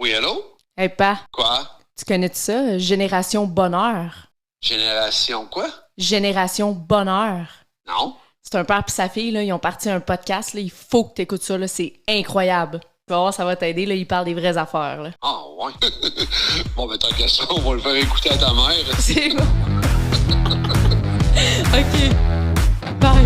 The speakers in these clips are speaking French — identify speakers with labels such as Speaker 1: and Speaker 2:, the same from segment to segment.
Speaker 1: Oui, allô?
Speaker 2: Hey, Pa,
Speaker 1: Quoi?
Speaker 2: tu connais ça? Génération Bonheur.
Speaker 1: Génération quoi?
Speaker 2: Génération Bonheur.
Speaker 1: Non?
Speaker 2: C'est un père et sa fille, là, ils ont parti un podcast. Là, il faut que tu écoutes ça. Là, c'est incroyable. Tu vas voir, ça va t'aider. Là, ils parlent des vraies affaires. Là.
Speaker 1: Ah, ouais. Bon, ben, tant qu'à ça, on va le faire écouter à ta mère.
Speaker 2: C'est bon. OK. Bye.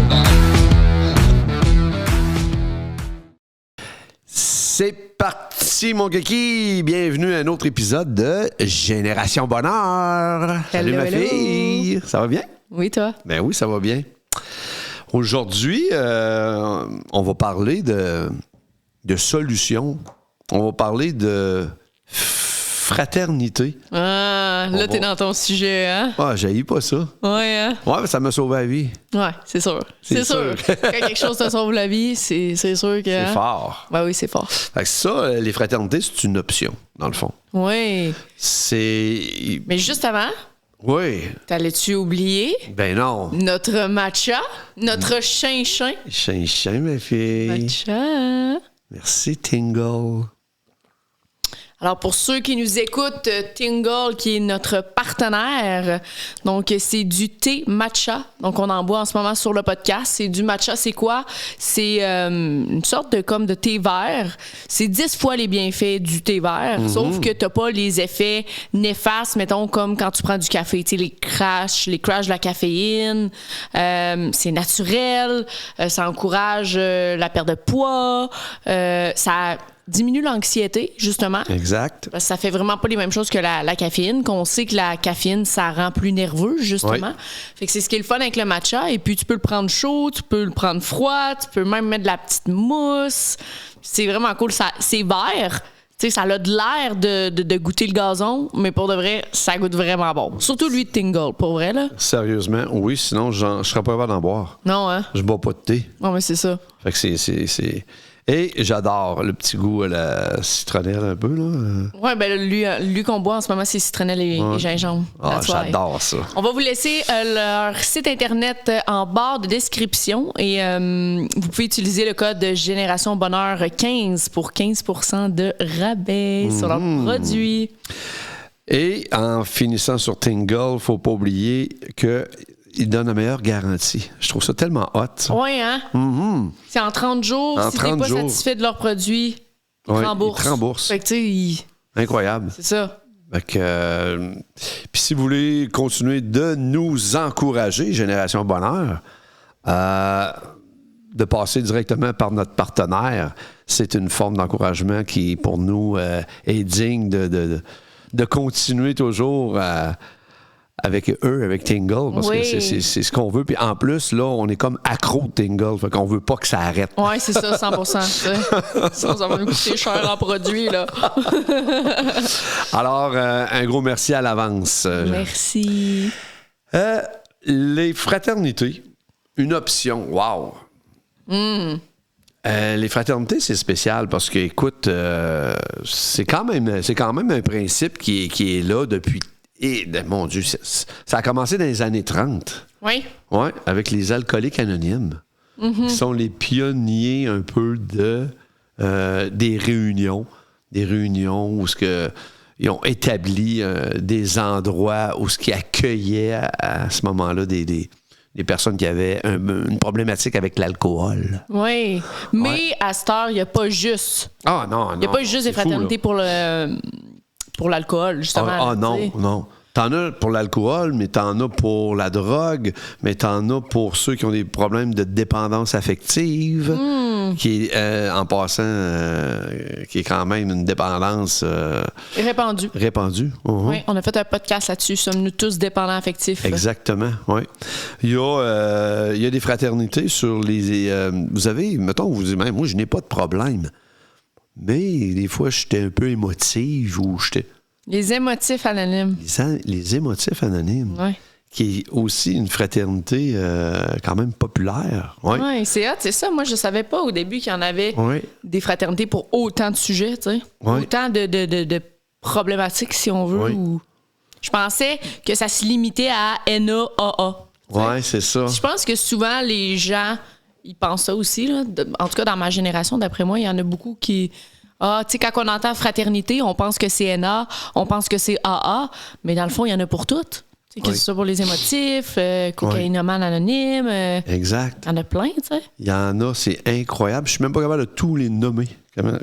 Speaker 3: C'est parti, mon kiki! Bienvenue à un autre épisode de Génération Bonheur. Salut, ma fille! Ça va bien?
Speaker 2: Oui, toi?
Speaker 3: Ben oui, ça va bien. Aujourd'hui, on va parler de solutions. On va parler de fraternité.
Speaker 2: Ah, là, t'es dans ton sujet, hein?
Speaker 3: Ah, j'haïs pas ça.
Speaker 2: Ouais, hein?
Speaker 3: Ouais, mais ça m'a sauvé la vie.
Speaker 2: Ouais, c'est sûr. C'est sûr. Quand quelque chose te sauve la vie, c'est sûr que...
Speaker 3: C'est
Speaker 2: hein?
Speaker 3: fort.
Speaker 2: Ben oui, c'est fort.
Speaker 3: Fait que ça, les fraternités, c'est une option, dans le fond.
Speaker 2: Oui.
Speaker 3: C'est...
Speaker 2: Mais juste avant,
Speaker 3: Oui.
Speaker 2: t'allais-tu oublier
Speaker 3: Ben non.
Speaker 2: notre matcha, notre chien-chien?
Speaker 3: Chien, ma fille.
Speaker 2: Matcha.
Speaker 3: Merci, Tingle.
Speaker 2: Alors, pour ceux qui nous écoutent, Tingle, qui est notre partenaire, donc c'est du thé matcha. Donc, on en boit en ce moment sur le podcast. C'est du matcha, c'est quoi? C'est une sorte de thé vert. C'est 10 fois les bienfaits du thé vert, sauf que t'as pas les effets néfastes, mettons, comme quand tu prends du café. Tu sais, les crashs de la caféine. C'est naturel. Ça encourage la perte de poids. Ça diminue l'anxiété, justement.
Speaker 3: Exact.
Speaker 2: Parce que ça fait vraiment pas les mêmes choses que la caféine, qu'on sait que la caféine, ça rend plus nerveux, justement.
Speaker 3: Oui.
Speaker 2: Fait que c'est ce qui est le fun avec le matcha. Et puis, tu peux le prendre chaud, tu peux le prendre froid, tu peux même mettre de la petite mousse. C'est vraiment cool. C'est vert. Tu sais, ça a de l'air de goûter le gazon, mais pour de vrai, ça goûte vraiment bon. Surtout lui de Tingle, pour vrai, là.
Speaker 3: Sérieusement, oui, sinon je serais pas capable d'en boire.
Speaker 2: Non, hein?
Speaker 3: Je bois pas de thé.
Speaker 2: Non, mais c'est ça.
Speaker 3: Fait que c'est... Et j'adore le petit goût à la citronnelle un peu, là.
Speaker 2: Ouais, ben lui qu'on boit en ce moment, c'est citronnelle et gingembre.
Speaker 3: Ah,
Speaker 2: That's why.
Speaker 3: j'adore ça.
Speaker 2: On va vous laisser leur site internet en barre de description et vous pouvez utiliser le code Génération Bonheur 15 pour 15% de rabais sur leurs produits.
Speaker 3: Et en finissant sur Tingle, faut pas oublier qu'ils donnent la meilleure garantie. Je trouve ça tellement hot.
Speaker 2: Oui, hein? C'est en 30 jours.
Speaker 3: En
Speaker 2: si
Speaker 3: 30
Speaker 2: t'es pas
Speaker 3: jours.
Speaker 2: satisfait de leurs produits, ils te
Speaker 3: Ouais,
Speaker 2: remboursent.
Speaker 3: ils te remboursent.
Speaker 2: Fait que, tu sais,
Speaker 3: Incroyable.
Speaker 2: c'est ça.
Speaker 3: Fait que, puis si vous voulez continuer de nous encourager, Génération Bonheur, de passer directement par notre partenaire, c'est une forme d'encouragement qui, pour nous, est digne de continuer toujours avec eux, avec Tingle, parce
Speaker 2: Oui.
Speaker 3: que c'est ce qu'on veut. Puis en plus, là, on est comme accro de Tingle, fait qu'on veut pas que ça arrête.
Speaker 2: Oui, c'est ça, 100%. tu sais. Sinon, ça va nous coûter cher en produits, là.
Speaker 3: Alors, un gros merci à l'avance.
Speaker 2: Merci.
Speaker 3: Les fraternités, une option. Wow! Les fraternités, c'est spécial parce que, écoute, c'est quand même un principe qui est là depuis... Et, mon Dieu, ça a commencé dans les années 30.
Speaker 2: Oui.
Speaker 3: Oui, avec les alcooliques anonymes. Qui sont les pionniers un peu des réunions. Des réunions où ils ont établi des endroits où ils accueillaient à ce moment-là des personnes qui avaient une problématique avec l'alcool.
Speaker 2: Oui. Mais à cette heure, il n'y a pas juste.
Speaker 3: Ah non, non.
Speaker 2: Il n'y a pas juste des fraternités pour l'alcool, justement.
Speaker 3: Ah non, non. T'en as pour l'alcool, mais t'en as pour la drogue, mais t'en as pour ceux qui ont des problèmes de dépendance affective, qui est, en passant, qui est quand même une dépendance
Speaker 2: Répandu.
Speaker 3: répandue.
Speaker 2: Oui, on a fait un podcast là-dessus. Sommes-nous tous dépendants affectifs?
Speaker 3: Exactement, oui. Il y a des fraternités sur les... vous avez, mettons, vous dites même, moi, je n'ai pas de problème. Mais des fois, j'étais un peu émotive ou j'étais...
Speaker 2: Les émotifs anonymes.
Speaker 3: Les émotifs anonymes,
Speaker 2: Oui.
Speaker 3: qui est aussi une fraternité quand même populaire. Oui.
Speaker 2: Ouais, c'est hot, c'est ça. Moi, je savais pas au début qu'il y en avait
Speaker 3: Oui.
Speaker 2: des fraternités pour autant de sujets, tu sais.
Speaker 3: Ouais.
Speaker 2: Autant de problématiques, si on veut.
Speaker 3: Oui.
Speaker 2: Ou... Je pensais que ça se limitait à NAAA.
Speaker 3: Oui, c'est ça.
Speaker 2: Je pense que souvent, les gens, ils pensent ça aussi. Là. En tout cas, dans ma génération, d'après moi, il y en a beaucoup qui Ah, tu sais, quand on entend fraternité, on pense que c'est NA, on pense que c'est AA, mais dans le fond, il y en a pour toutes. Tu sais, que ce soit pour les émotifs, cocaïnomane anonyme.
Speaker 3: Exact.
Speaker 2: Il y en a plein, tu sais.
Speaker 3: Il y en a, c'est incroyable. Je suis même pas capable de tous les nommer.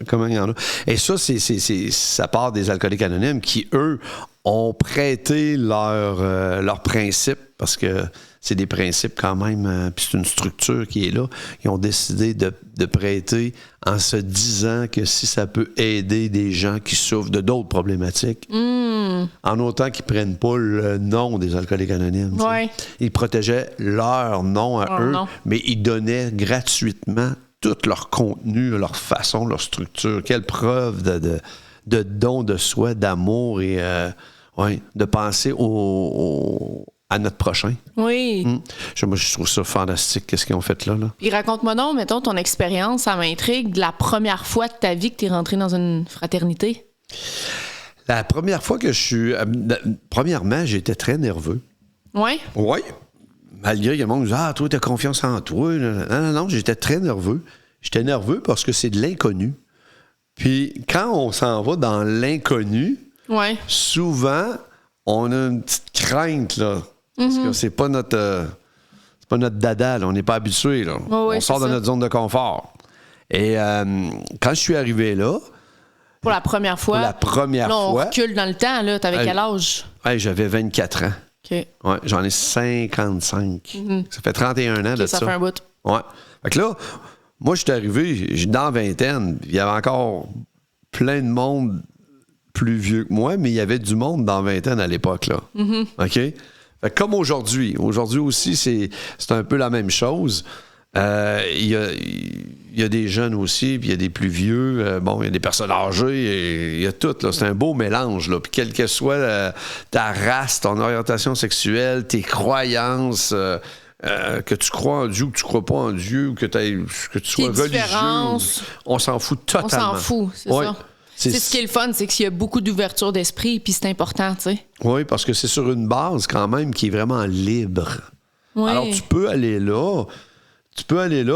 Speaker 3: Comment il y en a. Et ça, ça part des alcooliques anonymes qui, eux, ont prêté leurs principes, parce que c'est des principes quand même, puis c'est une structure qui est là. Ils ont décidé de prêter en se disant que si ça peut aider des gens qui souffrent de d'autres problématiques, en autant qu'ils ne prennent pas le nom des alcooliques anonymes.
Speaker 2: Ouais.
Speaker 3: Ils protégeaient leur nom à eux, mais ils donnaient gratuitement tout leur contenu, leur façon, leur structure. Quelle preuve de don de soi, d'amour et de penser à notre prochain.
Speaker 2: Oui.
Speaker 3: Moi, je trouve ça fantastique, qu'est-ce qu'ils ont fait là.
Speaker 2: Puis raconte-moi donc, mettons, ton expérience, ça m'intrigue, de la première fois de ta vie que tu es rentré dans une fraternité.
Speaker 3: La première fois que je suis... premièrement, j'étais très nerveux.
Speaker 2: Oui?
Speaker 3: Oui. Malgré que le monde me dise « Ah, toi, t'as confiance en toi. » Non, j'étais très nerveux. J'étais nerveux parce que c'est de l'inconnu. Puis quand on s'en va dans l'inconnu, souvent, on a une petite crainte, là. Parce que c'est pas notre dada, là. On n'est pas habitué, là. On sort de notre zone de confort. Et quand je suis arrivé là...
Speaker 2: Pour la première fois?
Speaker 3: Là,
Speaker 2: on recule dans le temps, là. T'avais quel âge?
Speaker 3: J'avais 24 ans.
Speaker 2: OK.
Speaker 3: Ouais, j'en ai 55. Ça fait 31 ans de ça.
Speaker 2: Ça fait un bout.
Speaker 3: Ouais. Fait que là, moi, je suis arrivé, dans la vingtaine, il y avait encore plein de monde plus vieux que moi, mais il y avait du monde dans la vingtaine à l'époque, là. OK? Fait que comme aujourd'hui. Aujourd'hui aussi, c'est un peu la même chose. Il y a des jeunes aussi, puis il y a des plus vieux. Il y a des personnes âgées, il y a tout. Là. C'est un beau mélange. Là. Puis quelle que soit ta race, ton orientation sexuelle, tes croyances, que tu crois en Dieu ou que tu crois pas en Dieu, ou que tu sois religieux, on s'en fout totalement.
Speaker 2: On s'en fout, c'est ça. C'est ce qui est le fun, c'est qu'il y a beaucoup d'ouverture d'esprit, puis c'est important, tu sais.
Speaker 3: Oui, parce que c'est sur une base quand même qui est vraiment libre.
Speaker 2: Oui.
Speaker 3: Alors tu peux aller là...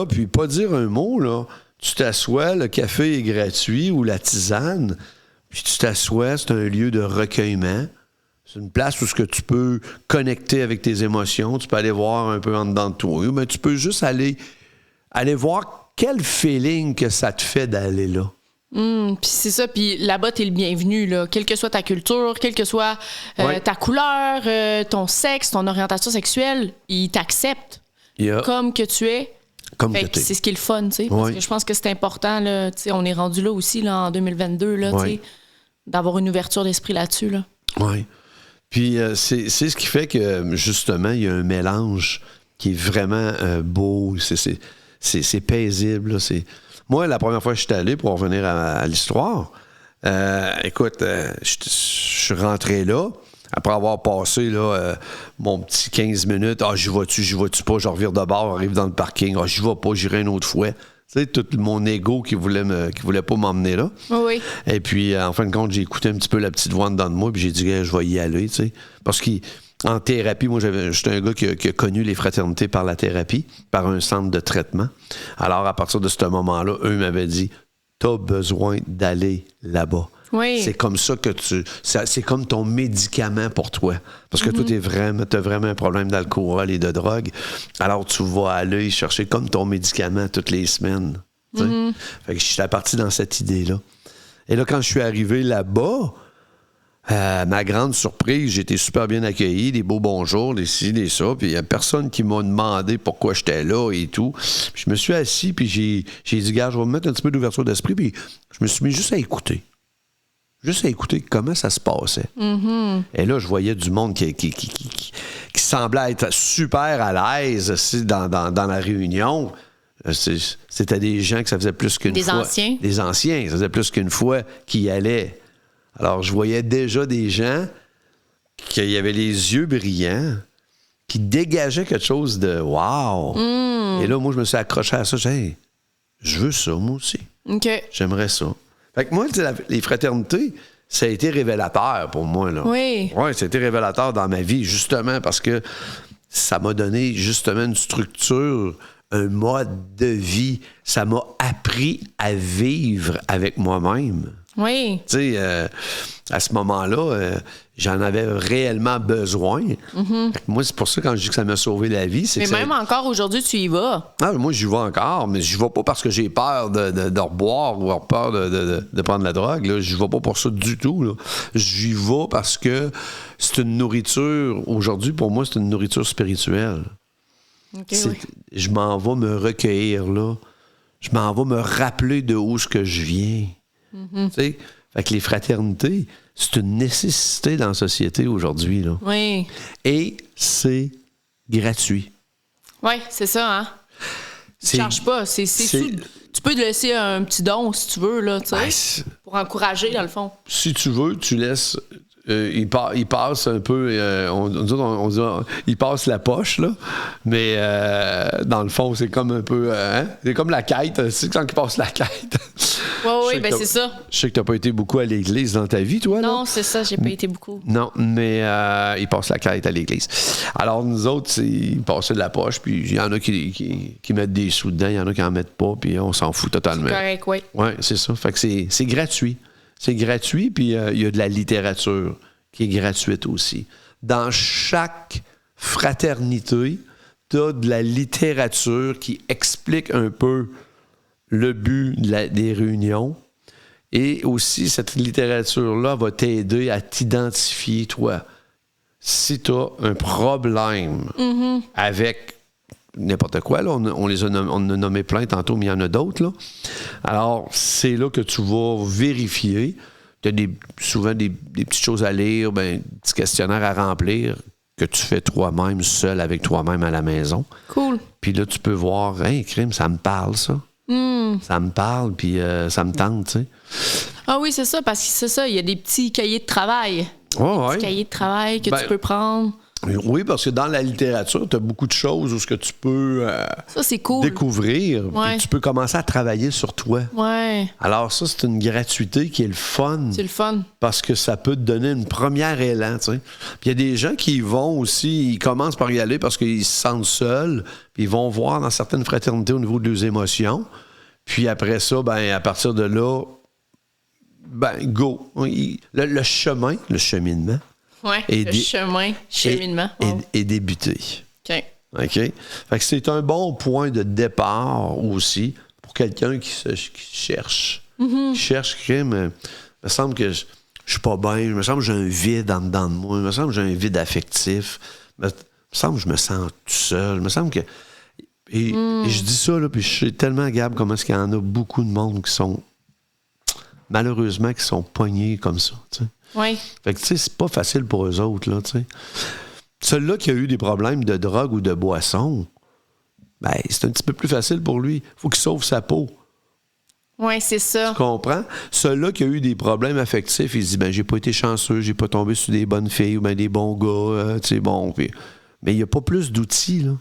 Speaker 3: puis pas dire un mot, là. Tu t'assois, le café est gratuit ou la tisane, puis tu t'assois, c'est un lieu de recueillement. C'est une place où ce que tu peux connecter avec tes émotions, tu peux aller voir un peu en dedans de toi, mais tu peux juste aller voir quel feeling que ça te fait d'aller là.
Speaker 2: Puis c'est ça, puis là-bas, t'es le bienvenu, là. Quelle que soit ta culture, quelle que soit ta couleur, ton sexe, ton orientation sexuelle, ils t'acceptent. Comme que tu es. C'est ce qui est le fun, tu sais. Parce que je pense que c'est important, là. Tu sais, on est rendu là aussi, là, en 2022, là, tu sais, d'avoir une ouverture d'esprit là-dessus, là.
Speaker 3: Oui. Puis c'est ce qui fait que, justement, il y a un mélange qui est vraiment beau. C'est paisible, là. Moi, la première fois que je suis allé, pour revenir à l'histoire, écoute, je suis rentré là. Après avoir passé là, mon petit 15 minutes, j'y vas-tu pas, je revire de bord, arrive dans le parking, j'y vais pas, j'irai une autre fois. Tu sais, tout mon ego qui voulait pas m'emmener là.
Speaker 2: Oui.
Speaker 3: Et puis, en fin de compte, j'ai écouté un petit peu la petite voix dedans de moi, puis j'ai dit, je vais y aller, tu sais. Parce qu'en thérapie, moi, j'étais un gars qui a connu les fraternités par la thérapie, par un centre de traitement. Alors, à partir de ce moment-là, eux m'avaient dit, t'as besoin d'aller là-bas.
Speaker 2: Oui.
Speaker 3: C'est comme ça que c'est comme ton médicament pour toi. Parce que toi, t'as vraiment un problème d'alcool et de drogue. Alors, tu vas aller chercher comme ton médicament toutes les semaines. Fait que je suis parti dans cette idée-là. Et là, quand je suis arrivé là-bas, ma grande surprise, j'ai été super bien accueilli, des beaux bonjours, des ci, des ça. Puis il n'y a personne qui m'a demandé pourquoi j'étais là et tout. Puis je me suis assis, puis j'ai dit, gars, je vais me mettre un petit peu d'ouverture d'esprit. Puis je me suis mis juste à écouter. Juste à écouter comment ça se passait. Et là, je voyais du monde qui semblait être super à l'aise dans la réunion. C'était des gens que ça faisait plus qu'une fois.
Speaker 2: Des anciens.
Speaker 3: Des anciens. Ça faisait plus qu'une fois qu'ils y allaient. Alors, je voyais déjà des gens qui avaient les yeux brillants, qui dégageaient quelque chose de « wow ». Et là, moi, je me suis accroché à ça. J'ai dit hey, « je veux ça, moi aussi.
Speaker 2: OK.
Speaker 3: J'aimerais ça ». Fait que moi, les fraternités, ça a été révélateur pour moi, là.
Speaker 2: Oui.
Speaker 3: Oui, ça a été révélateur dans ma vie, justement, parce que ça m'a donné, justement, une structure un mode de vie. Ça m'a appris à vivre avec moi-même.
Speaker 2: Oui.
Speaker 3: Tu sais, à ce moment-là, j'en avais réellement besoin. Fait que moi, c'est pour ça, quand je dis que ça m'a sauvé la vie, c'est
Speaker 2: Mais
Speaker 3: que
Speaker 2: même encore aujourd'hui, tu y vas.
Speaker 3: moi, j'y vais encore, mais j'y vais pas parce que j'ai peur de reboire ou avoir peur de prendre la drogue. Là. J'y vais pas pour ça du tout. Là. J'y vais parce que c'est une nourriture, aujourd'hui, pour moi, c'est une nourriture spirituelle.
Speaker 2: OK, oui.
Speaker 3: Je m'en vais me recueillir, là. Je m'en vais me rappeler de où est-ce que je viens. Tu sais? Fait que les fraternités, c'est une nécessité dans la société aujourd'hui, là.
Speaker 2: Oui.
Speaker 3: Et c'est gratuit.
Speaker 2: Oui, c'est ça, hein? Tu ne charges pas. Tu peux te laisser un petit don si tu veux, là, tu sais, pour encourager, dans le fond.
Speaker 3: Si tu veux, tu laisses. Il passe un peu. On dit, il passe la poche, là. Mais dans le fond, c'est comme un peu. C'est comme la quête. C'est quand il passe la quête.
Speaker 2: Oui, ben c'est ça.
Speaker 3: Je sais que tu n'as pas été beaucoup à l'église dans ta vie, toi, là.
Speaker 2: Non, c'est ça, j'ai pas été beaucoup.
Speaker 3: Non, mais il passe la quête à l'église. Alors, nous autres, ils passaient de la poche, puis il y en a qui mettent des sous dedans, il y en a qui en mettent pas, puis on s'en fout totalement.
Speaker 2: C'est correct, oui.
Speaker 3: Oui, c'est ça. Fait que c'est gratuit. C'est gratuit, puis il y a de la littérature qui est gratuite aussi. Dans chaque fraternité, tu as de la littérature qui explique un peu le but des réunions. Et aussi, cette littérature-là va t'aider à t'identifier, toi. Si tu as un problème avec n'importe quoi, là, on a nommé plein tantôt, mais il y en a d'autres, là. Alors, c'est là que tu vas vérifier. Tu as souvent des petites choses à lire, des petits questionnaires à remplir que tu fais toi-même, seul avec toi-même à la maison.
Speaker 2: Cool.
Speaker 3: Puis là, tu peux voir, hey, crime, ça me parle, ça. Ça me parle, puis ça me tente, tu sais.
Speaker 2: Ah oui, c'est ça, parce que c'est ça, il y a des petits cahiers de travail.
Speaker 3: Ouais.
Speaker 2: Des cahiers de travail que tu peux prendre.
Speaker 3: Oui, parce que dans la littérature, tu as beaucoup de choses où ce que tu peux
Speaker 2: Ça, c'est cool.
Speaker 3: découvrir.
Speaker 2: Ouais.
Speaker 3: Puis tu peux commencer à travailler sur toi.
Speaker 2: Ouais.
Speaker 3: Alors ça, c'est une gratuité qui est le fun.
Speaker 2: C'est le fun.
Speaker 3: Parce que ça peut te donner une première élan, tu sais. Puis il y a des gens qui y vont aussi, ils commencent par y aller parce qu'ils se sentent seuls, puis ils vont voir dans certaines fraternités au niveau de leurs émotions. Puis après ça, à partir de là, go. Le cheminement,
Speaker 2: Ouais, cheminement.
Speaker 3: est débuté.
Speaker 2: OK.
Speaker 3: OK? Fait que c'est un bon point de départ aussi pour quelqu'un qui cherche. Qui cherche, il me semble que je suis pas bien, il me semble que j'ai un vide en dedans de moi, il me semble que j'ai un vide affectif, il me semble que je me sens tout seul, il me semble que... Et je dis ça, là, puis je sais tellement, Gab, comment est-ce qu'il y en a beaucoup de monde qui sont, malheureusement, qui sont pognés comme ça, tu sais.
Speaker 2: Oui.
Speaker 3: Fait que, tu sais, c'est pas facile pour eux autres, là, tu sais. Celui-là qui a eu des problèmes de drogue ou de boisson, c'est un petit peu plus facile pour lui. Faut qu'il sauve sa peau.
Speaker 2: Oui, c'est ça.
Speaker 3: Tu comprends? Celui-là qui a eu des problèmes affectifs, il se dit, j'ai pas été chanceux, j'ai pas tombé sur des bonnes filles ou des bons gars, tu sais, bon. Puis... Mais il n'y a pas plus d'outils, là.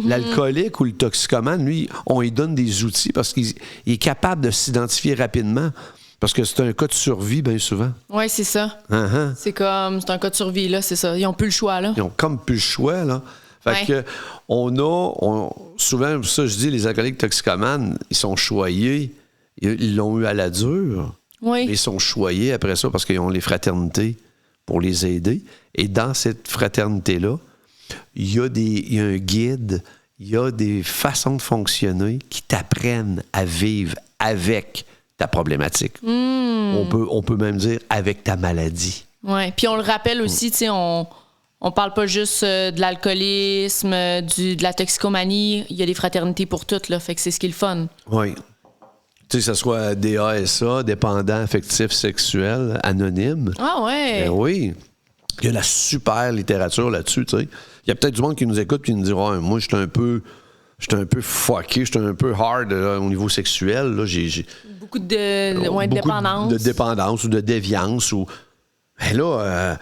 Speaker 3: L'alcoolique ou le toxicomane, lui, on lui donne des outils parce qu'il est capable de s'identifier rapidement. Parce que c'est un cas de survie, bien souvent.
Speaker 2: Oui, c'est ça. C'est un cas de survie, là, c'est ça. Ils n'ont plus le choix, là.
Speaker 3: Ils ont comme plus le choix, là. Fait que souvent, ça, je dis, les alcooliques toxicomanes, ils sont choyés. Ils l'ont eu à la dure.
Speaker 2: Oui.
Speaker 3: Mais ils sont choyés après ça parce qu'ils ont les fraternités pour les aider. Et dans cette fraternité-là, il y a un guide, il y a des façons de fonctionner qui t'apprennent à vivre avec ta problématique. On peut même dire avec ta maladie.
Speaker 2: Oui, puis on le rappelle aussi, tu sais, on parle pas juste de l'alcoolisme, de la toxicomanie, il y a des fraternités pour toutes, là, fait que c'est ce qui est le fun.
Speaker 3: Oui. Tu sais, que ce soit DASA, dépendant affectif sexuel, anonyme.
Speaker 2: Ah ouais?
Speaker 3: Oui. Il y a la super littérature là-dessus, tu sais. Il y a peut-être du monde qui nous écoute et qui nous dira moi, j'étais un peu fucké, j'étais un peu hard là, au niveau sexuel. Là, j'ai
Speaker 2: beaucoup de dépendance.
Speaker 3: De dépendance ou de déviance. Mais là,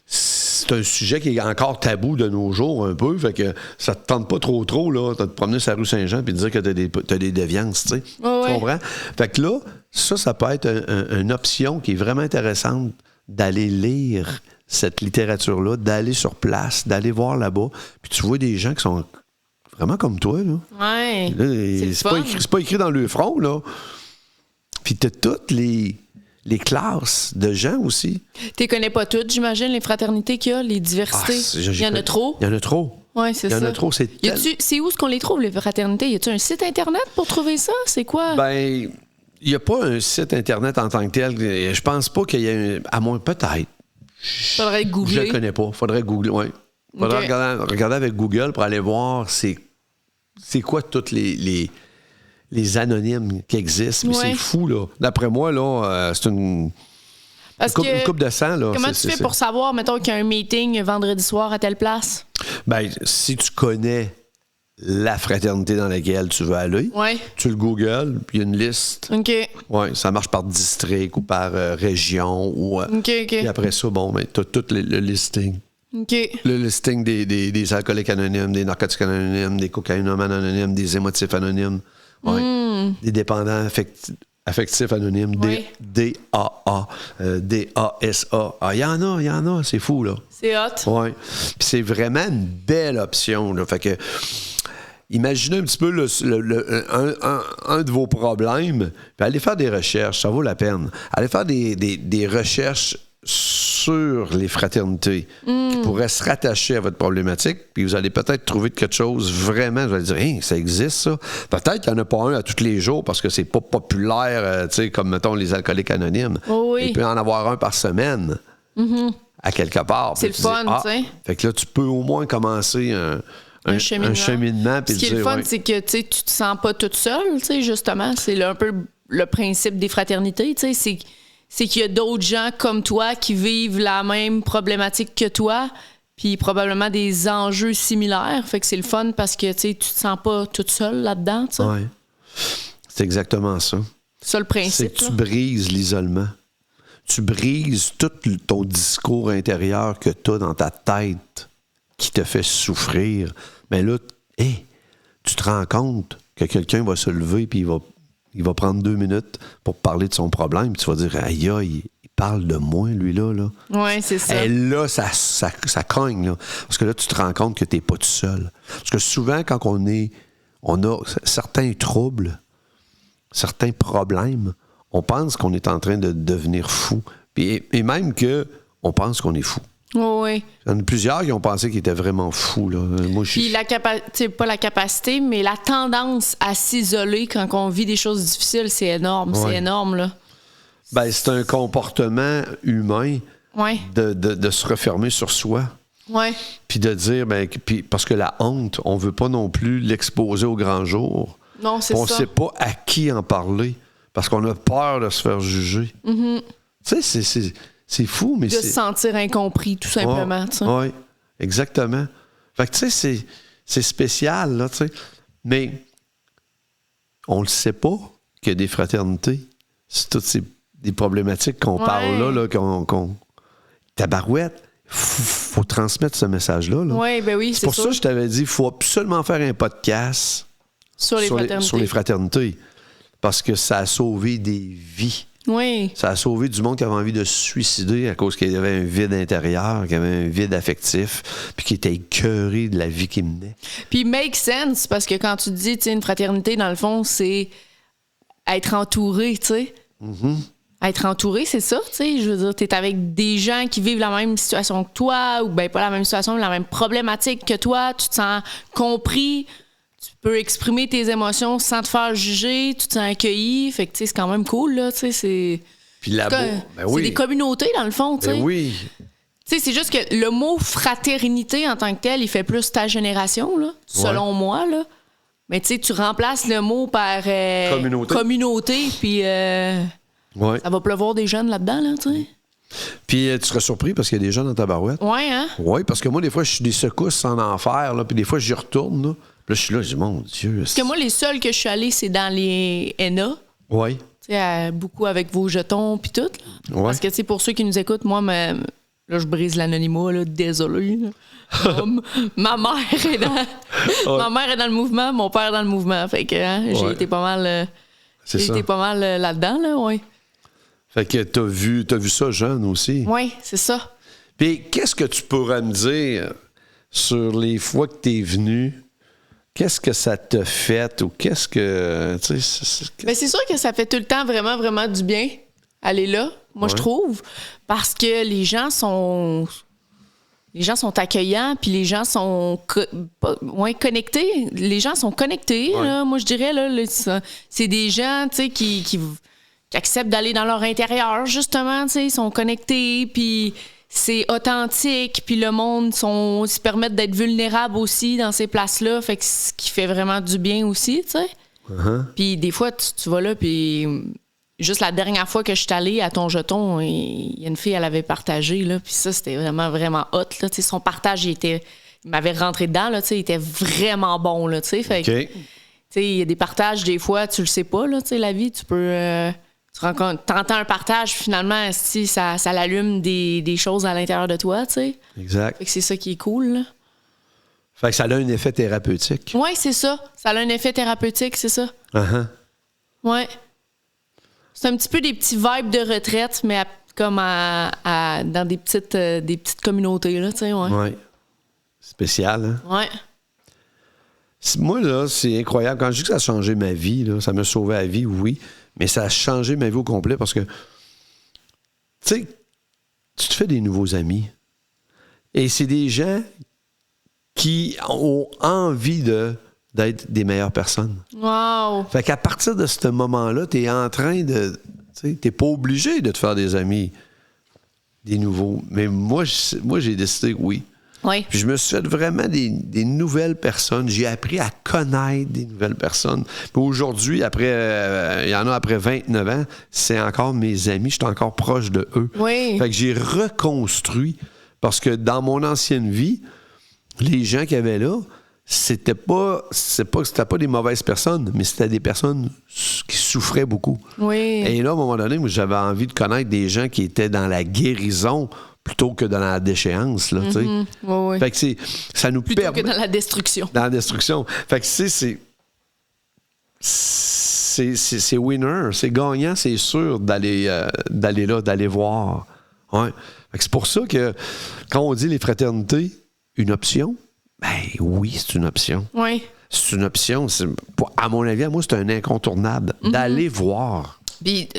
Speaker 3: c'est un sujet qui est encore tabou de nos jours un peu. Fait que ça te tente pas trop, là, de te promener sur la rue Saint-Jean et de dire que t'as des déviances, tu sais.
Speaker 2: Oh,
Speaker 3: tu comprends? Fait que là, ça peut être une option qui est vraiment intéressante d'aller lire cette littérature-là, d'aller sur place, d'aller voir là-bas. Puis tu vois des gens qui sont vraiment comme toi, là.
Speaker 2: Ouais.
Speaker 3: Là,
Speaker 2: le
Speaker 3: c'est
Speaker 2: fun.
Speaker 3: pas écrit dans le front, là. Puis t'as toutes les classes de gens aussi.
Speaker 2: Tu connais pas toutes, j'imagine, les fraternités qu'il y a, les diversités. Il y en a trop.
Speaker 3: Il y en a trop.
Speaker 2: Oui, c'est
Speaker 3: Il y
Speaker 2: ça.
Speaker 3: en a trop. C'est
Speaker 2: C'est où est-ce qu'on les trouve, les fraternités? Y a-tu un site Internet pour trouver ça? C'est quoi?
Speaker 3: Ben, il n'y a pas un site Internet en tant que tel. Je pense pas qu'il y ait un... À moins, peut-être.
Speaker 2: Faudrait googler.
Speaker 3: Je le connais pas. Faudrait googler, oui. Faudrait
Speaker 2: Ok.
Speaker 3: regarder avec Google pour aller voir c'est quoi toutes les anonymes qui existent. Mais
Speaker 2: Ouais.
Speaker 3: c'est fou, là. D'après moi, là, c'est une coupe de sang, là.
Speaker 2: Comment tu fais pour savoir, mettons, qu'il y a un meeting vendredi soir à telle place?
Speaker 3: Ben, si tu connais la fraternité dans laquelle tu veux aller,
Speaker 2: Ouais.
Speaker 3: tu le googles, puis il y a une liste.
Speaker 2: OK.
Speaker 3: Oui, ça marche par district ou par région. Ou,
Speaker 2: OK.
Speaker 3: Puis après ça, bon, ben, tu as tout le listing.
Speaker 2: OK.
Speaker 3: Le listing des alcooliques anonymes, des narcotiques anonymes, des cocaïnomanes anonymes, des émotifs anonymes, ouais. Des dépendants affectifs anonymes,
Speaker 2: Ouais.
Speaker 3: des DAA, DASA. Ah, il y en a, c'est fou, là.
Speaker 2: C'est hot.
Speaker 3: Oui. Puis c'est vraiment une belle option, là. Fait que, imaginez un petit peu un de vos problèmes, puis allez faire des recherches, ça vaut la peine. Allez faire des recherches sur les fraternités qui pourraient se rattacher à votre problématique, puis vous allez peut-être trouver quelque chose vraiment, vous allez dire, hey, ça existe, ça. Peut-être qu'il n'y en a pas un à tous les jours parce que c'est pas populaire, tu sais, comme, mettons, les alcooliques anonymes.
Speaker 2: Oh oui.
Speaker 3: Il peut en avoir un par semaine, à quelque part.
Speaker 2: C'est
Speaker 3: Puis
Speaker 2: le
Speaker 3: tu
Speaker 2: fun,
Speaker 3: dis,
Speaker 2: tu sais.
Speaker 3: Fait que là, tu peux au moins commencer un cheminement. Puis
Speaker 2: Ce qui est le
Speaker 3: dire,
Speaker 2: fun,
Speaker 3: ouais.
Speaker 2: c'est que tu te sens pas toute seule, tu sais, justement. C'est un peu le principe des fraternités, tu sais. C'est qu'il y a d'autres gens comme toi qui vivent la même problématique que toi, puis probablement des enjeux similaires. Fait que c'est le fun parce que tu te sens pas toute seule là-dedans, tu sais.
Speaker 3: Ouais. C'est exactement ça.
Speaker 2: C'est ça le
Speaker 3: C'est
Speaker 2: principe.
Speaker 3: que tu
Speaker 2: là.
Speaker 3: brises l'isolement. Tu brises tout ton discours intérieur que tu as dans ta tête qui te fait souffrir. Mais là, tu te rends compte que quelqu'un va se lever puis il va prendre 2 minutes pour parler de son problème. Puis tu vas dire, aïe, il parle de moi, lui-là. Là.
Speaker 2: Ouais, c'est ça.
Speaker 3: Et là, ça cogne. Là. Parce que là, tu te rends compte que tu n'es pas tout seul. Parce que souvent, quand on a certains troubles, certains problèmes, on pense qu'on est en train de devenir fou. Et même qu'on pense qu'on est fou.
Speaker 2: Oui.
Speaker 3: Il y en a plusieurs qui ont pensé qu'ils étaient vraiment fous. Là. Moi, je
Speaker 2: Puis pas la capacité, mais la tendance à s'isoler quand on vit des choses difficiles, c'est énorme.
Speaker 3: Ouais.
Speaker 2: C'est énorme, là.
Speaker 3: Ben, c'est un comportement humain
Speaker 2: Ouais.
Speaker 3: de se refermer sur soi.
Speaker 2: Ouais.
Speaker 3: Puis de dire, puis parce que la honte, on veut pas non plus l'exposer au grand jour.
Speaker 2: Non, c'est
Speaker 3: On
Speaker 2: ça.
Speaker 3: sait pas à qui en parler parce qu'on a peur de se faire juger. Tu sais, c'est fou, mais
Speaker 2: De
Speaker 3: c'est...
Speaker 2: se sentir incompris, tout simplement. tu sais.
Speaker 3: Oui, exactement. Fait que, tu sais, c'est spécial, là, tu sais. Mais on le sait pas qu'il y a des fraternités. C'est toutes des problématiques qu'on parle là, qu'on... Tabarouette, faut transmettre ce message-là. Là.
Speaker 2: Oui, ben oui,
Speaker 3: C'est
Speaker 2: c'est
Speaker 3: pour ça
Speaker 2: sûr.
Speaker 3: que je t'avais dit, il faut absolument faire un podcast
Speaker 2: Sur les fraternités.
Speaker 3: sur les fraternités. Parce que ça a sauvé des vies.
Speaker 2: Oui.
Speaker 3: Ça a sauvé du monde qui avait envie de se suicider à cause qu'il y avait un vide intérieur, qu'il y avait un vide affectif, puis qui était écœuré de la vie qu'il menait.
Speaker 2: Puis make sense, parce que quand tu dis, tu sais, une fraternité, dans le fond, c'est être entouré, tu sais. Être entouré, c'est ça, tu sais. Je veux dire, t'es avec des gens qui vivent la même situation que toi, ou bien pas la même situation, mais la même problématique que toi. Tu te sens compris. Tu peux exprimer tes émotions sans te faire juger. Tu te sens accueilli. Fait que, tu sais, c'est quand même cool, là, tu sais. C'est...
Speaker 3: Puis là-bas, ben
Speaker 2: c'est
Speaker 3: oui.
Speaker 2: des communautés, dans le fond, tu sais.
Speaker 3: Ben oui.
Speaker 2: Tu sais, c'est juste que le mot fraternité en tant que tel, il fait plus ta génération, là, selon moi, là. Mais tu sais, tu remplaces le mot par communauté, puis
Speaker 3: Ouais.
Speaker 2: ça va pleuvoir des jeunes là-dedans, là, tu sais.
Speaker 3: Puis tu seras surpris parce qu'il y a des gens dans ta barouette.
Speaker 2: Ouais, hein?
Speaker 3: Oui, parce que moi, des fois, je suis des secousses sans enfer, là, puis des fois, j'y retourne, là. Puis là, je suis là, je dis, mon Dieu.
Speaker 2: Parce que moi, les seuls que je suis allée, c'est dans les ENA.
Speaker 3: Oui.
Speaker 2: Tu sais, beaucoup avec vos jetons, puis tout. Là.
Speaker 3: Ouais.
Speaker 2: Parce que, tu sais, pour ceux qui nous écoutent, moi, là, je brise l'anonymat, là, désolé. Là. Ma mère est dans... Ma mère est dans le mouvement, mon père est dans le mouvement. Fait que j'ai été pas mal...
Speaker 3: C'est
Speaker 2: j'ai
Speaker 3: ça.
Speaker 2: été pas mal là-dedans, là, oui.
Speaker 3: Fait que t'as vu ça jeune aussi.
Speaker 2: Oui, c'est ça.
Speaker 3: Puis qu'est-ce que tu pourrais me dire sur les fois que t'es venu qu'est-ce que ça t'a fait ou qu'est-ce que... tu sais,
Speaker 2: Ben, c'est sûr que ça fait tout le temps vraiment, vraiment du bien aller là, moi, je trouve, parce que les gens sont accueillants, puis les gens sont connectés. Les gens sont connectés, là, moi, je dirais. Là, c'est des gens, tu sais, qui acceptent d'aller dans leur intérieur, justement, tu sais, ils sont connectés, puis c'est authentique, puis le monde se permettent d'être vulnérables aussi dans ces places-là, fait que ce qui fait vraiment du bien aussi, tu sais. Puis des fois, tu vas là, puis juste la dernière fois que je suis allée à Ton Jeton, il y a une fille, elle avait partagé, là, puis ça, c'était vraiment, vraiment hot, là, tu sais, son partage, il m'avait rentré dedans, là, tu sais, il était vraiment bon, là, tu sais, fait que, tu sais, il y a des partages, des fois, tu le sais pas, là, tu sais, la vie, tu peux... t'entends un partage, finalement, si ça l'allume des choses à l'intérieur de toi, tu sais.
Speaker 3: Exact.
Speaker 2: Fait que c'est ça qui est cool, là.
Speaker 3: Fait que ça a un effet thérapeutique.
Speaker 2: Oui, c'est ça. Ça a un effet thérapeutique, c'est ça. Ouais. C'est un petit peu des petits vibes de retraite, mais comme dans des petites communautés, là, tu sais,
Speaker 3: ouais. Spécial, hein?
Speaker 2: Ouais.
Speaker 3: Moi, là, c'est incroyable. Quand je dis que ça a changé ma vie, là, ça m'a sauvé la vie, oui, mais ça a changé ma vie au complet parce que, tu sais, tu te fais des nouveaux amis. Et c'est des gens qui ont envie d'être des meilleures personnes.
Speaker 2: Wow!
Speaker 3: Fait qu'à partir de ce moment-là, t'es en train de... Tu sais, t'es pas obligé de te faire des amis, des nouveaux. Mais moi j'ai décidé que oui.
Speaker 2: Oui.
Speaker 3: Puis je me suis fait vraiment des nouvelles personnes. J'ai appris à connaître des nouvelles personnes. Puis aujourd'hui, il y en a après 29 ans, c'est encore mes amis. Je suis encore proche de eux.
Speaker 2: Oui.
Speaker 3: Fait que j'ai reconstruit. Parce que dans mon ancienne vie, les gens qu'il y avait là, c'était pas des mauvaises personnes, mais c'était des personnes qui souffraient beaucoup.
Speaker 2: Oui.
Speaker 3: Et là, à un moment donné, moi, j'avais envie de connaître des gens qui étaient dans la guérison plutôt que dans la déchéance, là, tu sais.
Speaker 2: Oui.
Speaker 3: Fait que ça nous
Speaker 2: Plutôt
Speaker 3: permet...
Speaker 2: que dans la destruction.
Speaker 3: Dans la destruction. Fait que c'est winner, c'est gagnant, c'est sûr d'aller là, d'aller voir. Ouais. Fait que c'est pour ça que quand on dit les fraternités, une option, ben oui, c'est une option.
Speaker 2: Oui.
Speaker 3: C'est une option. À mon avis, à moi, c'est un incontournable d'aller voir.
Speaker 2: Puis,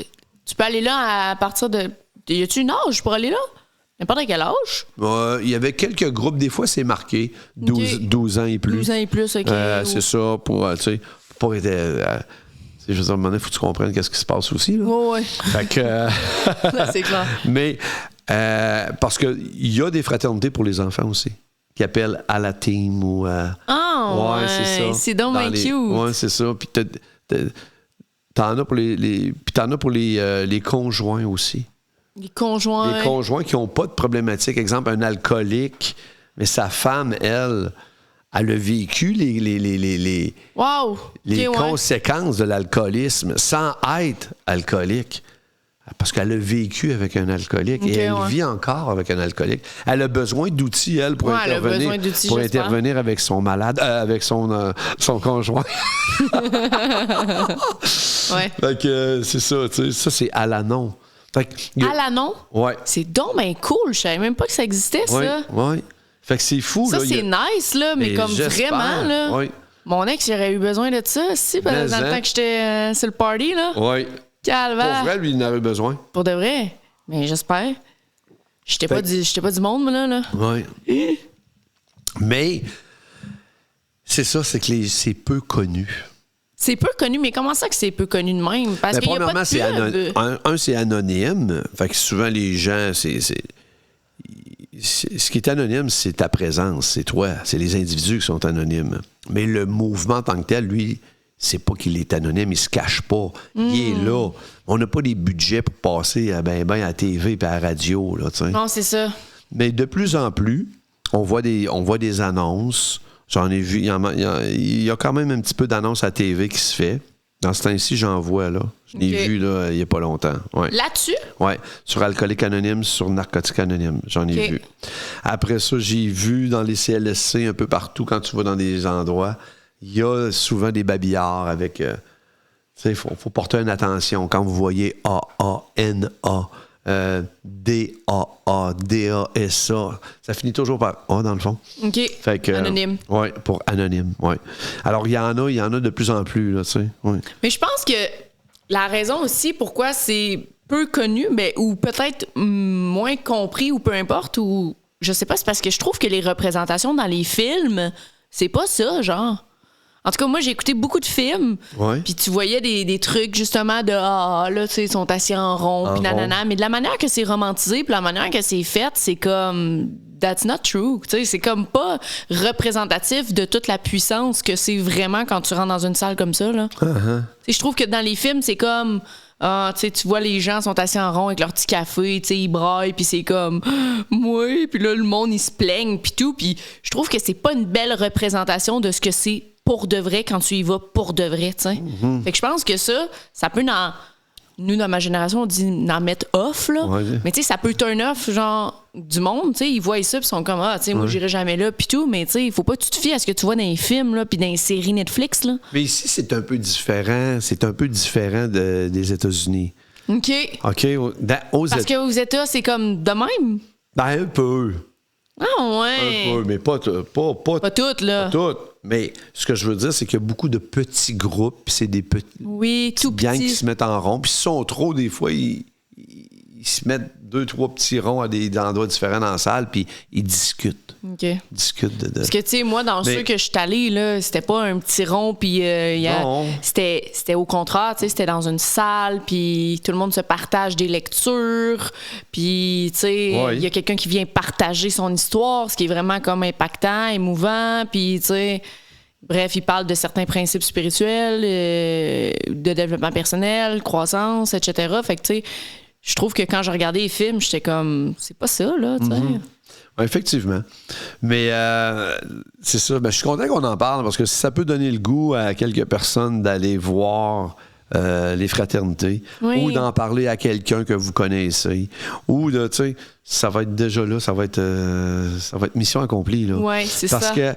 Speaker 2: tu peux aller là à partir de... Y a-tu une âge pour aller là? N'importe quel âge?
Speaker 3: Il y avait quelques groupes, des fois, c'est marqué 12 ans et plus.
Speaker 2: 12 ans et plus, OK.
Speaker 3: C'est ça, pour, tu sais, pour être... je veux dire, à un moment donné, il faut que tu comprennes qu'est-ce qui se passe aussi. Là.
Speaker 2: Oui.
Speaker 3: Fait que...
Speaker 2: c'est clair.
Speaker 3: Mais, parce qu'il y a des fraternités pour les enfants aussi, qui appellent à la team ou...
Speaker 2: ouais,
Speaker 3: c'est ça.
Speaker 2: C'est donc bien cute.
Speaker 3: Ouais, c'est ça. Puis t'en as pour puis t'en as pour les conjoints aussi.
Speaker 2: Les conjoints.
Speaker 3: Les conjoints qui n'ont pas de problématique. Exemple, un alcoolique, mais sa femme, elle a vécu les
Speaker 2: wow.
Speaker 3: conséquences de l'alcoolisme sans être alcoolique. Parce qu'elle a vécu avec un alcoolique et elle vit encore avec un alcoolique. Elle a besoin d'outils, elle, pour intervenir avec son malade, avec son conjoint.
Speaker 2: Ouais.
Speaker 3: Fait que c'est ça, tu sais. Ça, c'est Al-Anon.
Speaker 2: Al-Anon?
Speaker 3: Ouais.
Speaker 2: C'est donc bien cool. Je savais même pas que ça existait, ça.
Speaker 3: Oui. Fait que c'est fou,
Speaker 2: ça,
Speaker 3: là.
Speaker 2: Ça, c'est nice, là, mais comme vraiment, là.
Speaker 3: Oui.
Speaker 2: Mon ex, j'aurais eu besoin de ça, dans le temps que j'étais sur le party, là.
Speaker 3: Oui.
Speaker 2: Calvaire.
Speaker 3: Pour vrai, lui, il en avait besoin.
Speaker 2: Pour de vrai. Mais j'espère. J'étais pas du monde, moi, là.
Speaker 3: Oui. Mais, c'est ça, c'est que c'est peu connu. C'est peu connu,
Speaker 2: mais comment ça que c'est peu connu de même? Parce qu'il y a pas de
Speaker 3: pub. C'est anonyme. Fait que souvent, les gens, ce qui est anonyme, c'est ta présence, c'est toi. C'est les individus qui sont anonymes. Mais le mouvement en tant que tel, lui, c'est pas qu'il est anonyme, il se cache pas. Il est là. On n'a pas des budgets pour passer à la TV et à la radio. Là, t'sais.
Speaker 2: Non, c'est ça.
Speaker 3: Mais de plus en plus, on voit des annonces. J'en ai vu. Il y a quand même un petit peu d'annonces à TV qui se fait. Dans ce temps-ci, j'en vois, là. Je l'ai vu, là, il n'y a pas longtemps. Ouais.
Speaker 2: Là-dessus?
Speaker 3: Oui. Sur Alcoolique Anonyme, sur Narcotique Anonyme. J'en ai vu. Après ça, j'ai vu dans les CLSC un peu partout, quand tu vas dans des endroits, il y a souvent des babillards avec... tu sais, il faut porter une attention. Quand vous voyez AANA, D-A-A, D-A-S-A. Ça finit toujours par A, dans le fond.
Speaker 2: OK.
Speaker 3: Fait que,
Speaker 2: Anonyme.
Speaker 3: Oui, pour anonyme, oui. Alors, il y en a de plus en plus, là, tu sais. Oui.
Speaker 2: Mais je pense que la raison aussi pourquoi c'est peu connu, ou peut-être moins compris, ou peu importe, ou je sais pas, c'est parce que je trouve que les représentations dans les films, c'est pas ça, genre. En tout cas, moi, j'ai écouté beaucoup de films,
Speaker 3: Ouais.
Speaker 2: puis tu voyais des trucs, justement, de là, tu sais, ils sont assis en rond, puis nanana. Mais de la manière que c'est romantisé, puis la manière que c'est fait, c'est comme... That's not true. Tu sais, c'est comme pas représentatif de toute la puissance que c'est vraiment quand tu rentres dans une salle comme ça, là. Tu sais, je trouve que dans les films, c'est comme... tu sais, tu vois, les gens sont assis en rond avec leur petit café, tu sais, ils braillent, puis c'est comme... Moi, puis là, le monde, il se plaigne, puis tout. Puis je trouve que c'est pas une belle représentation de ce que c'est pour de vrai quand tu y vas pour de vrai, tu sais. Fait que je pense que ça peut nous, dans ma génération, on dit n'en mettre off, là.
Speaker 3: Ouais.
Speaker 2: Mais tu sais, ça peut turn off, genre, du monde, tu sais. Ils voient ça, puis ils sont comme, tu sais, moi, j'irai jamais là, puis tout. Mais tu sais, il faut pas que tu te fies à ce que tu vois dans les films, là, puis dans les séries Netflix, là.
Speaker 3: Mais ici, c'est un peu différent. C'est un peu différent des États-Unis.
Speaker 2: OK.
Speaker 3: OK? Aux
Speaker 2: Parce qu'aux États, c'est comme de même.
Speaker 3: Ben, un peu.
Speaker 2: Ah, ouais.
Speaker 3: Un peu, mais pas
Speaker 2: toutes, là.
Speaker 3: pas toutes. Mais ce que je veux dire, c'est qu'il y a beaucoup de petits groupes, puis c'est des petits
Speaker 2: Oui, tout
Speaker 3: gangs qui
Speaker 2: petit.
Speaker 3: se mettent en rond. Puis s'ils sont trop, des fois, ils se mettent 2-3 petits ronds à des endroits différents dans la salle, puis ils discutent.
Speaker 2: OK.
Speaker 3: Ils discutent de...
Speaker 2: Parce que, tu sais, moi, dans
Speaker 3: Mais-
Speaker 2: ceux que je suis allée, là, c'était pas un petit rond, puis
Speaker 3: Non.
Speaker 2: c'était au contraire, tu sais, c'était dans une salle, puis tout le monde se partage des lectures, puis, tu sais,
Speaker 3: Ouais.
Speaker 2: il y a quelqu'un qui vient partager son histoire, ce qui est vraiment comme impactant, émouvant, puis, tu sais, bref, il parle de certains principes spirituels, de développement personnel, croissance, etc. Fait que, tu sais, je trouve que quand je regardais les films, j'étais comme, c'est pas ça, là, tu sais.
Speaker 3: Ouais, effectivement. Mais c'est ça. Ben, je suis content qu'on en parle parce que ça peut donner le goût à quelques personnes d'aller voir les fraternités
Speaker 2: Oui.
Speaker 3: ou d'en parler à quelqu'un que vous connaissez. Ou de, tu sais, ça va être déjà là, ça va être mission accomplie. Là.
Speaker 2: Ouais, c'est
Speaker 3: parce
Speaker 2: ça.
Speaker 3: que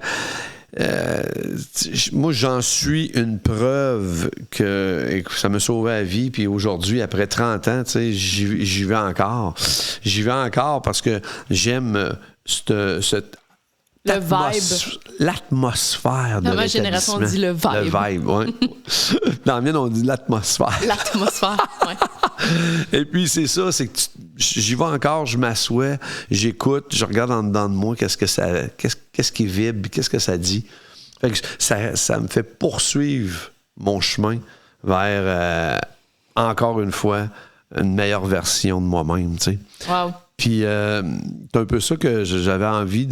Speaker 3: moi, j'en suis une preuve que ça me sauvait la vie. Puis aujourd'hui, après 30 ans, tu sais, j'y vais encore. J'y vais encore parce que j'aime cette
Speaker 2: Le vibe.
Speaker 3: l'atmosphère de
Speaker 2: Dans ma génération, on dit le vibe.
Speaker 3: Le vibe, oui. Dans la mienne, on dit l'atmosphère.
Speaker 2: L'atmosphère, ouais.
Speaker 3: Et puis, c'est ça, c'est que j'y vais encore, je m'assois, j'écoute, je regarde en dedans de moi qu'est-ce qui vibre, qu'est-ce que ça dit. Fait que ça me fait poursuivre mon chemin vers, encore une fois, une meilleure version de moi-même, tu sais.
Speaker 2: Wow.
Speaker 3: Puis, c'est un peu ça que j'avais envie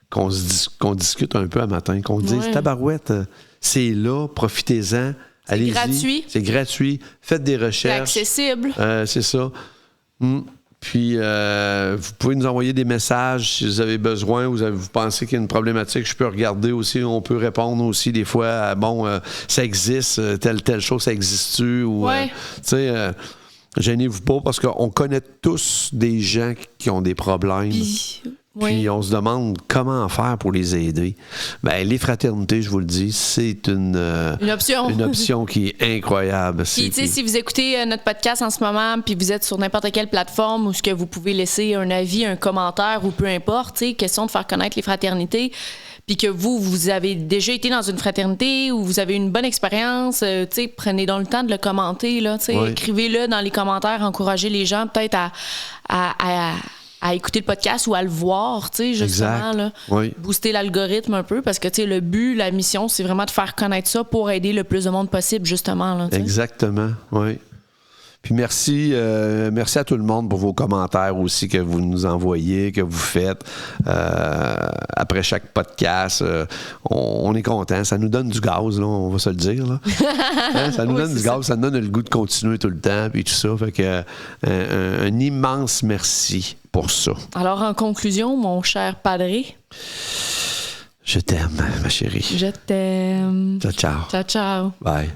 Speaker 3: qu'on discute un peu à matin, qu'on dise,
Speaker 2: Ouais.
Speaker 3: tabarouette, c'est là, profitez-en. Allez-y.
Speaker 2: gratuit.
Speaker 3: C'est gratuit. Faites des
Speaker 2: C'est
Speaker 3: recherches.
Speaker 2: accessible.
Speaker 3: C'est ça. Puis, vous pouvez nous envoyer des messages si vous avez besoin, vous pensez qu'il y a une problématique, je peux regarder aussi, on peut répondre aussi des fois, ça existe, telle chose, ça existe-tu? Ou,
Speaker 2: Ouais.
Speaker 3: tu sais, gênez-vous pas parce qu'on connaît tous des gens qui ont des problèmes. Puis on se demande comment faire pour les aider. Ben, les fraternités, je vous le dis, c'est une
Speaker 2: option.
Speaker 3: Une option qui est incroyable.
Speaker 2: Puis, tu sais, si vous écoutez notre podcast en ce moment, puis vous êtes sur n'importe quelle plateforme où ce que vous pouvez laisser un avis, un commentaire ou peu importe, tu sais, question de faire connaître les fraternités, puis que vous avez déjà été dans une fraternité ou vous avez une bonne expérience, tu sais, prenez donc le temps de le commenter, là, tu sais,
Speaker 3: Ouais.
Speaker 2: écrivez-le dans les commentaires, encouragez les gens peut-être à écouter le podcast ou à le voir, tu sais, justement,
Speaker 3: Exact.
Speaker 2: là,
Speaker 3: Oui.
Speaker 2: booster l'algorithme un peu, parce que, tu sais, le but, la mission, c'est vraiment de faire connaître ça pour aider le plus de monde possible, justement, là, tu sais.
Speaker 3: Exactement, oui. Puis merci à tout le monde pour vos commentaires aussi que vous nous envoyez, que vous faites après chaque podcast. On est content, ça nous donne du gaz, là, on va se le dire. Là. Hein, ça nous
Speaker 2: Oui,
Speaker 3: donne du
Speaker 2: c'est
Speaker 3: gaz, ça nous donne le goût de continuer tout le temps, puis tout ça. Fait que un immense merci pour ça.
Speaker 2: Alors, en conclusion, mon cher padré,
Speaker 3: Je t'aime, ma chérie.
Speaker 2: je t'aime.
Speaker 3: Ciao, ciao.
Speaker 2: Ciao, ciao.
Speaker 3: Bye.